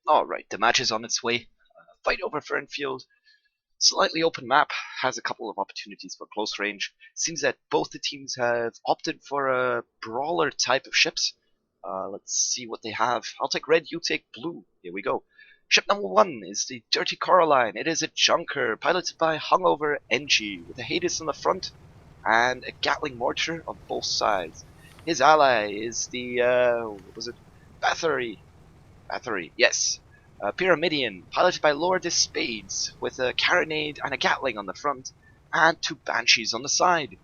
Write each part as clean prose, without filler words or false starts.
Alright, the match is on its way. Fight over Fernfield. Slightly open map, has a couple of opportunities for close range. Seems that both the teams have opted for a brawler type of ships. Let's see what they have. I'll take red, you take blue. Here we go. Ship number 1 is the Dirty Coraline. It is a junker piloted by Hungover NG with a Hades on the front and a Gatling mortar on both sides. His ally is the, what was it? Bathory. Bathory, yes. Pyramidion, piloted by Lord of Spades, with a carronade and a Gatling on the front, and 2 Banshees on the side.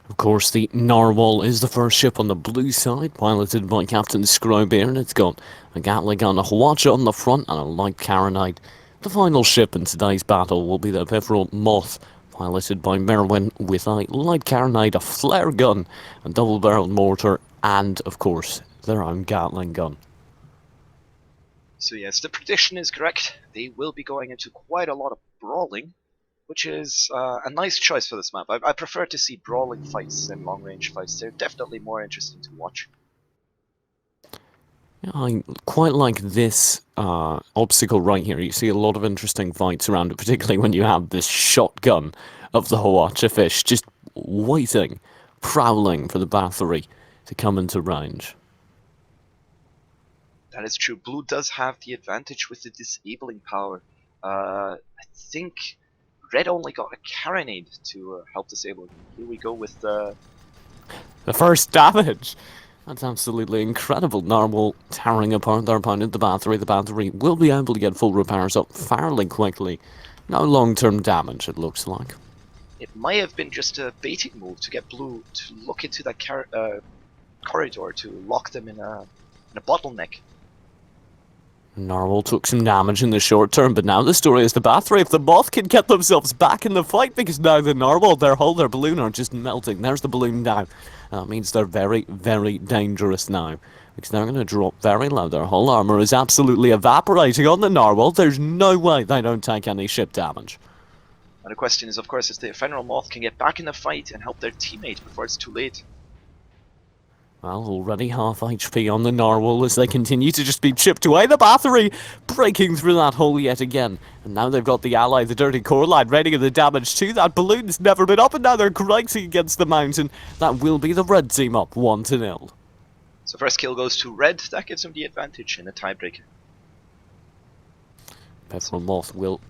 Of course, the Narwhal is the first ship on the blue side, piloted by Captain Scrowbeer, and it's got a Gatling and a Hwacha on the front and a light carronade. The final ship in today's battle will be the Ephemeral Moth, piloted by Merwin with a light carronade, a flare gun, a double-barreled mortar, and, of course, their own Gatling gun. So yes, the prediction is correct. They will be going into quite a lot of brawling, which is a nice choice for this map. I prefer to see brawling fights than long-range fights. They're definitely more interesting to watch. Yeah, I quite like this obstacle right here. You see a lot of interesting fights around it, particularly when you have this shotgun of the Hwacha fish just waiting, prowling for the battery to come into range. That is true. Blue does have the advantage with the disabling power. I think Red only got a carronade to help disable him. Here we go with the first damage. That's absolutely incredible. Narwhal tearing apart their opponent, the battery. The battery will be able to get full repairs up fairly quickly. No long-term damage, it looks like. It might have been just a baiting move to get Blue to look into that corridor to lock them in a bottleneck. Narwhal took some damage in the short term, but now the story is the battery. If the Moth can get themselves back in the fight, because now the Narwhal, their balloon are just melting. There's the balloon down. That means they're very, very dangerous now, because they're going to drop very low. Their whole armor is absolutely evaporating on the Narwhal. There's no way they don't take any ship damage. And the question is, of course, if the Ephemeral Moth can get back in the fight and help their teammate before it's too late. Well, already half HP on the Narwhal as they continue to just be chipped away. The battery breaking through that hole yet again. And now they've got the ally, the Dirty Coraline, ready to the damage to that balloon's never been up, and now they're racing against the mountain. That will be the red team up 1-0. So first kill goes to Red. That gives them the advantage in the tiebreaker. Ephemeral Moth will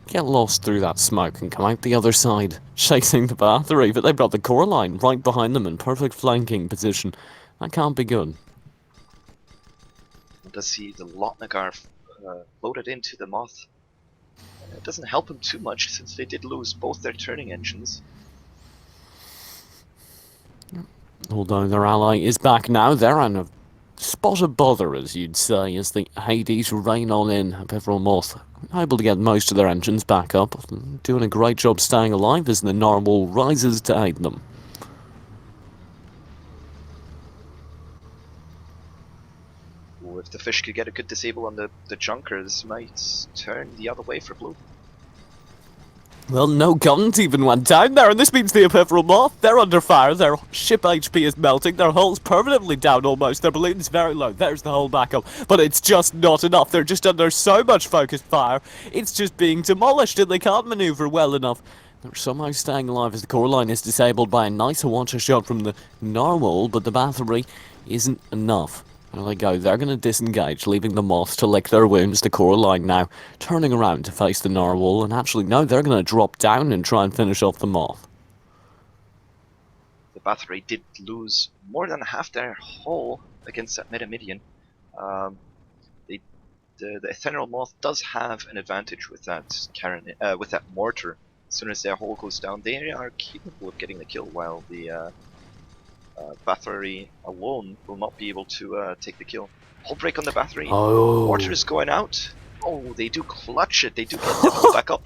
get lost through that smoke and come out the other side, chasing the battery, but they've got the Coraline right behind them in perfect flanking position. That can't be good. And does see the Lotnagar loaded into the Moth. It doesn't help them too much since they did lose both their turning engines. Although their ally is back now, they're on a spot of bother, as you'd say, as the Hades rain on in. Ephemeral Moth able to get most of their engines back up, doing a great job staying alive as the Narwhal rises to aid them. Ooh, if the fish could get a good disable on the junkers, might turn the other way for Blue. Well, no guns even went down there, and this means the Ephemeral Moth, they're under fire, their ship HP is melting, their hull's permanently down almost, their balloon's very low, there's the hull backup, but it's just not enough, they're just under so much focused fire, it's just being demolished and they can't manoeuvre well enough. They're somehow staying alive as the Coraline is disabled by a nice Hwacha shot from the Narwhal, but the battery isn't enough. There they go, they're going to disengage, leaving the Moth to lick their wounds. The Coraline now turning around to face the Narwhal, and actually, no, they're going to drop down and try and finish off the Moth. The battery did lose more than half their hull against that Pyramidion. The Ephemeral Moth does have an advantage with that mortar. As soon as their hull goes down, they are capable of getting the kill, while the battery alone will not be able to take the kill. Hull break on the battery. Oh. Mortar is going out. Oh, they do clutch it. They do get the hull back up.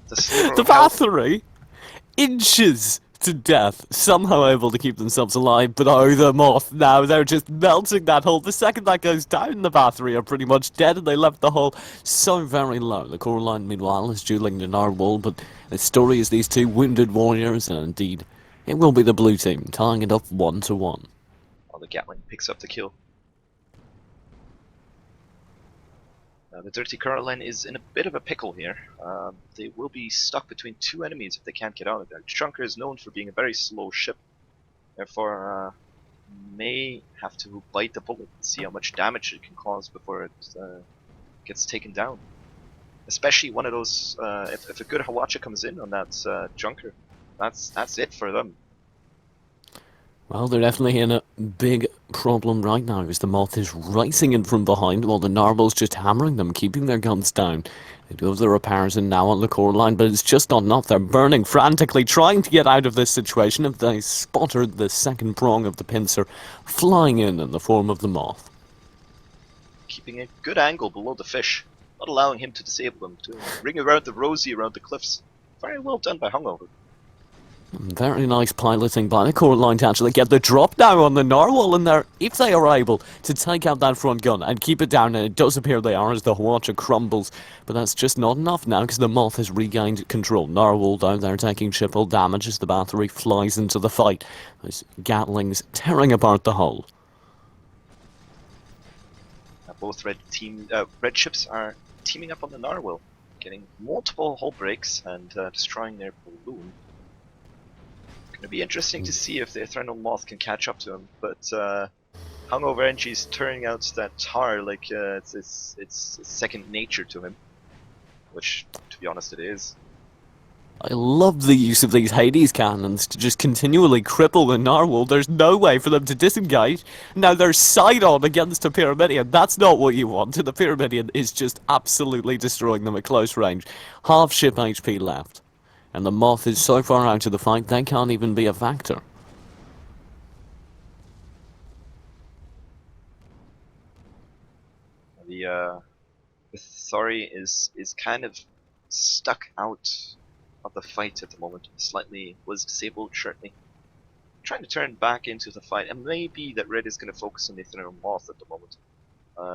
The battery, inches to death, somehow able to keep themselves alive, but oh, the Moth now, they're just melting that hull. The second that goes down, the battery are pretty much dead, and they left the hull so very low. The Coraline, meanwhile, is dueling the Narwhal, but the story is these two wounded warriors, and indeed, it will be the blue team, tying it up 1-1. Oh, the Gatling picks up the kill. The Dirty Caroline is in a bit of a pickle here. They will be stuck between two enemies if they can't get out of there. Chunker is known for being a very slow ship, therefore may have to bite the bullet and see how much damage it can cause before it gets taken down. Especially one of those, if a good Hawacha comes in on that Junker, that's it for them. Well, they're definitely in a big problem right now as the Moth is racing in from behind while the Narwhal's just hammering them, keeping their guns down. They do have the repairs in now on the core line, but it's just not enough. They're burning frantically, trying to get out of this situation if they spotted the second prong of the pincer flying in the form of the Moth. Keeping a good angle below the fish, not allowing him to disable them, to ring around the rosy around the cliffs. Very well done by Hungover. Very nice piloting by the core line to actually get the drop down on the Narwhal in there, if they are able to take out that front gun and keep it down, and it does appear they are as the Hawacha crumbles, but that's just not enough now because the Moth has regained control. Narwhal down there taking triple damage as the battery flies into the fight. Those Gatlings tearing apart the hull. Both red ships are teaming up on the Narwhal, getting multiple hull breaks and destroying their balloon. Going to be interesting to see if the Eternal Moth can catch up to him, but Hungover Engie's turning out that tar like it's second nature to him, which, to be honest, it is. I love the use of these Hades cannons to just continually cripple the Narwhal. There's no way for them to disengage. Now they're side-on against a Pyramidion. That's not what you want. The Pyramidion is just absolutely destroying them at close range. Half ship HP left. And the Moth is so far out of the fight, they can't even be a factor. The Thori is kind of stuck out of the fight at the moment. Slightly was disabled, certainly. Trying to turn back into the fight, and maybe that Red is going to focus on the Eternal Moth at the moment.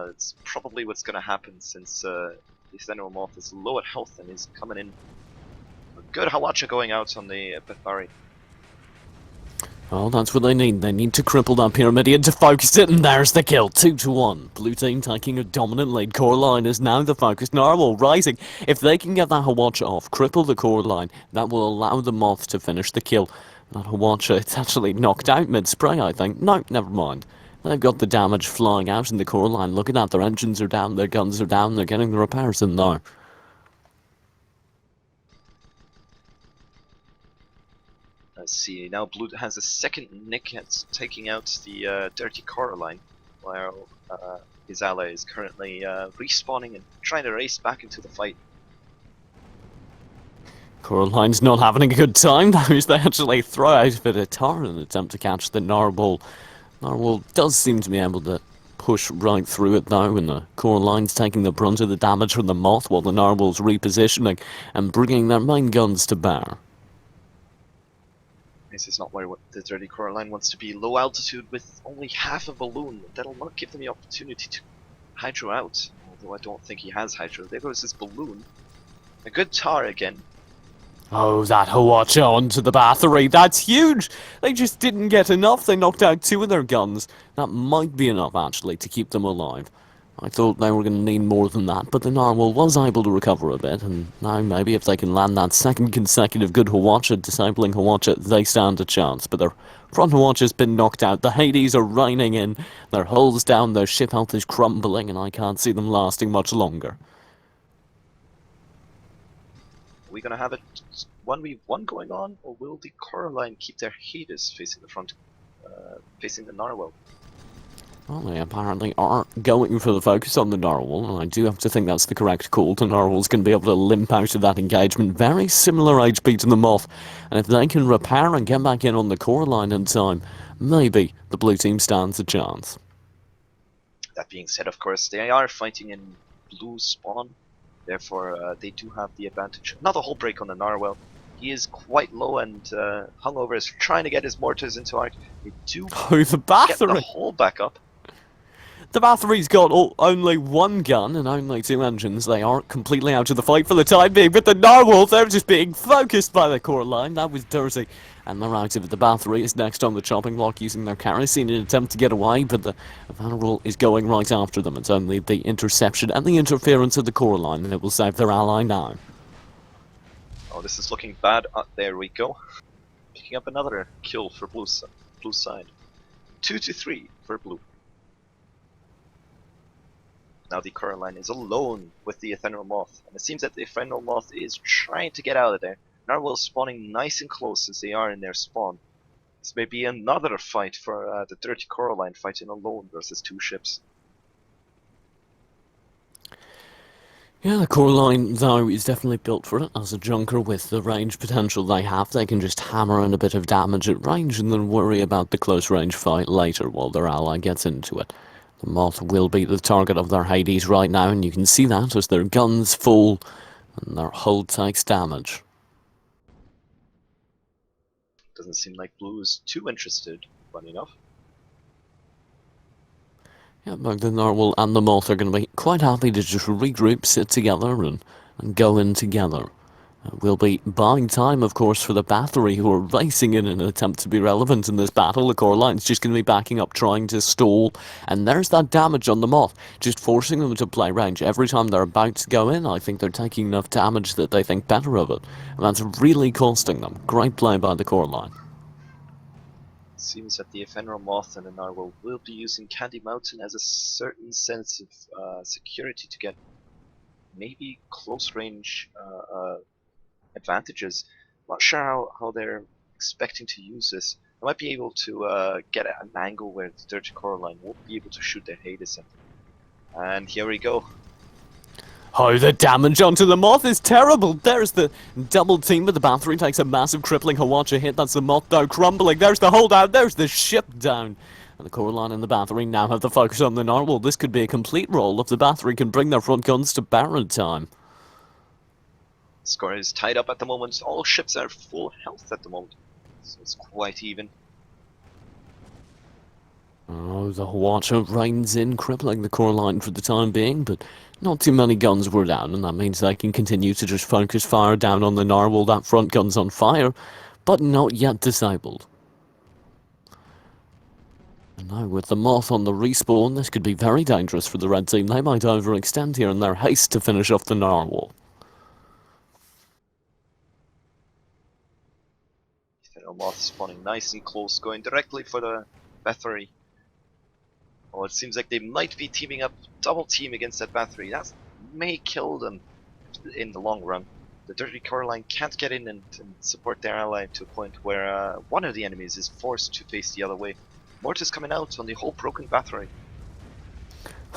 It's probably what's going to happen since the Eternal Moth is low at health and is coming in. A good Hawacha going out on the Bethari. Well, that's what they need. They need to cripple that Pyramidion to focus it, and there's the kill. 2-1. Blue team taking a dominant lead. Core line is now the focus. Narwhal rising. If they can get that Hawacha off, cripple the core line, that will allow the Moth to finish the kill. That Hawacha, it's actually knocked out mid-spray, I think. No, never mind. They've got the damage flying out in the core line. Look at that. Their engines are down, their guns are down, they're getting the repairs in there. Let's see, now Blue has a second nick at taking out the Dirty Coraline, while his ally is currently respawning and trying to race back into the fight. Coraline's not having a good time now as they actually throw out a bit of tar in an attempt to catch the Narwhal. Narwhal does seem to be able to push right through it now, and the Coraline's taking the brunt of the damage from the Moth while the Narwhal's repositioning and bringing their main guns to bear. This is not where the Dirty Coraline wants to be. Low altitude with only half a balloon. That'll not give them the opportunity to hydro out. Although I don't think he has hydro. There goes his balloon. A good tar again. Oh, that Hawacha onto the battery. That's huge! They just didn't get enough. They knocked out 2 of their guns. That might be enough, actually, to keep them alive. I thought they were going to need more than that, but the Narwhal was able to recover a bit, and now maybe if they can land that second consecutive good Hawacha, disabling Hawacha, they stand a chance. But their front Hawacha's been knocked out, the Hades are raining in, their hull's down, their ship health is crumbling, and I can't see them lasting much longer. Are we going to have a 1v1 going on, or will the Coraline keep their Hades facing the front, facing the Narwhal? Well, they apparently are going for the focus on the Narwhal, and I do have to think that's the correct call. The Narwhal's going to be able to limp out of that engagement. Very similar HP to the Moth, and if they can repair and get back in on the core line in time, maybe the blue team stands a chance. That being said, of course, they are fighting in blue spawn, therefore they do have the advantage. Another hull break on the Narwhal. He is quite low, and Hungover is trying to get his mortars into arc. They do Oh, the battery! get the hull back up. The battery's got only one gun and only two engines. They aren't completely out of the fight for the time being, but the narwhals, they're just being focused by the core line. That was dirty. And they're out of it. The battery is next on the chopping block using their kerosene in an attempt to get away, but the narwhal is going right after them. It's only the interception and the interference of the core line, and it will save their ally now. Oh, this is looking bad. There we go. Picking up another kill for blue side. 2-3 for blue. Now the Coraline is alone with the Ephemeral Moth, and it seems that the Ephemeral Moth is trying to get out of there. Narwhal spawning nice and close as they are in their spawn. This may be another fight for the Dirty Coraline fighting alone versus two ships. Yeah, the core line, though, is definitely built for it. As a junker with the range potential they have, they can just hammer in a bit of damage at range and then worry about the close range fight later while their ally gets into it. The Moth will be the target of their Hades right now, and you can see that as their guns fall and their hull takes damage. Doesn't seem like blue is too interested, funny enough. Yeah, but the Narwhal and the Moth are going to be quite happy to just regroup, sit together, and go in together. We'll be buying time, of course, for the battery, who are racing in an attempt to be relevant in this battle. The core line's just going to be backing up, trying to stall, and there's that damage on the Moth, just forcing them to play range. Every time they're about to go in, I think they're taking enough damage that they think better of it, and that's really costing them. Great play by the core line. Seems that the Ephemeral Moth and the Narwhal will be using Candy Mountain as a certain sense of security to get maybe close range advantages. I'm not sure how they're expecting to use this. They might be able to get an angle where the Dirty Coraline won't be able to shoot their Hades at them. And here we go. Oh, the damage onto the Moth is terrible. There's the double team, but the battery takes a massive crippling Hawacha hit. That's the Moth now crumbling. There's the holdout. There's the ship down. And the Coraline and the battery now have the focus on the Narwhal. This could be a complete roll if the battery can bring their front guns to barrel time. Score is tied up at the moment. All ships are full health at the moment, so it's quite even. Oh, the Hawacha reins in, crippling the Coraline for the time being, but not too many guns were down, and that means they can continue to just focus fire down on the Narwhal. That front gun's on fire, but not yet disabled. And now with the Moth on the respawn, this could be very dangerous for the red team. They might overextend here in their haste to finish off the Narwhal. Moth spawning nice and close, going directly for the battery. Oh, it seems like they might be teaming up, double team against that battery. That may kill them in the long run. The Dirty Coraline can't get in and support their ally to a point where one of the enemies is forced to face the other way. Mortis coming out on the whole broken battery.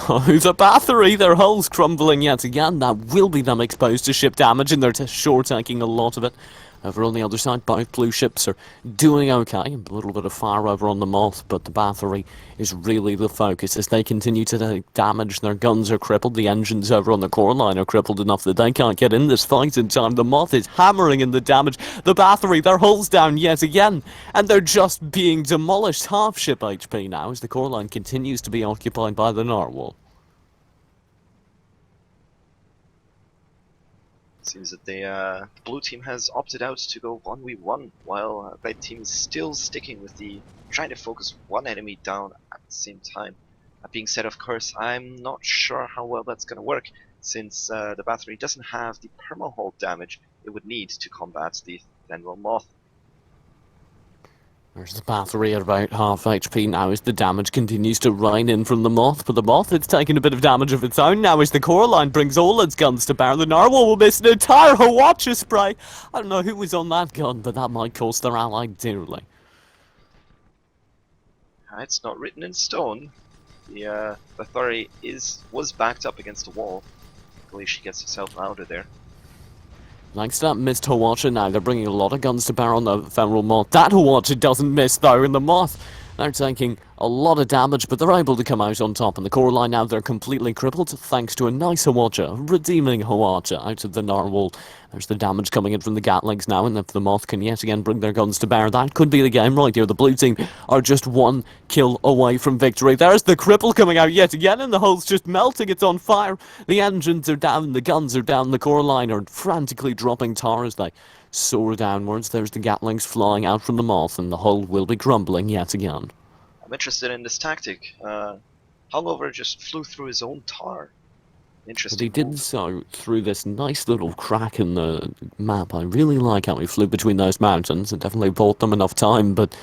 Oh, the battery! Their hull's crumbling yet again. That will be them exposed to ship damage, and they're sure taking a lot of it. Over on the other side, both blue ships are doing okay. A little bit of fire over on the Moth, but the battery is really the focus as they continue to take damage. Their guns are crippled. The engines over on the core line are crippled enough that they can't get in this fight in time. The Moth is hammering in the damage. The battery, their hull's down yet again, and they're just being demolished. Half ship HP now as the core line continues to be occupied by the Narwhal. Seems that the blue team has opted out to go 1v1, while red team is still sticking with the trying to focus one enemy down at the same time. That being said, of course, I'm not sure how well that's going to work, since the battery doesn't have the perma-hull damage it would need to combat the Ephemeral Moth. There's the battery at about half HP now as the damage continues to rain in from the Moth, but the Moth, it's taking a bit of damage of its own now as the Coraline brings all its guns to bear. The Narwhal will miss an entire Hawacha spray. I don't know who was on that gun, but that might cost their ally dearly. It's not written in stone. The Bathory was backed up against a wall. Hopefully she gets herself out of there. Thanks to that missed Hawacha now, they're bringing a lot of guns to bear on the Ephemeral Moth. That Hawacha doesn't miss though, and the Moth, they're taking A lot of damage, but they're able to come out on top. And the core line now, they're completely crippled thanks to a nice Hawacha, redeeming Hawacha out of the narwhal. There's the damage coming in from the Gatlings now, and if the Moth can yet again bring their guns to bear, that could be the game right here. The blue team are just one kill away from victory. There's the cripple coming out yet again, and the hull's just melting. It's on fire. The engines are down, the guns are down, the core line are frantically dropping tar as they soar downwards. There's the Gatlings flying out from the Moth, and the hull will be crumbling yet again. I'm interested in this tactic. Hungover just flew through his own tar. Interesting. But he did so through this nice little crack in the map. I really like how he flew between those mountains. It definitely bought them enough time, but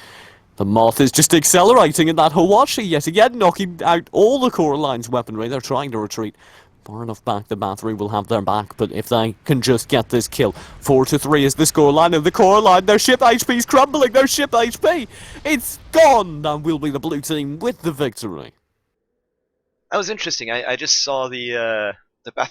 the Moth is just accelerating, and that Hawashi yet again knocking out all the core line's weaponry. They're trying to retreat far enough back. The battery will have their back, but if they can just get this kill, 4-3 is the scoreline of the core line. Their ship HP's crumbling. Their ship HP, it's gone. That will be the blue team with the victory. That was interesting. I just saw the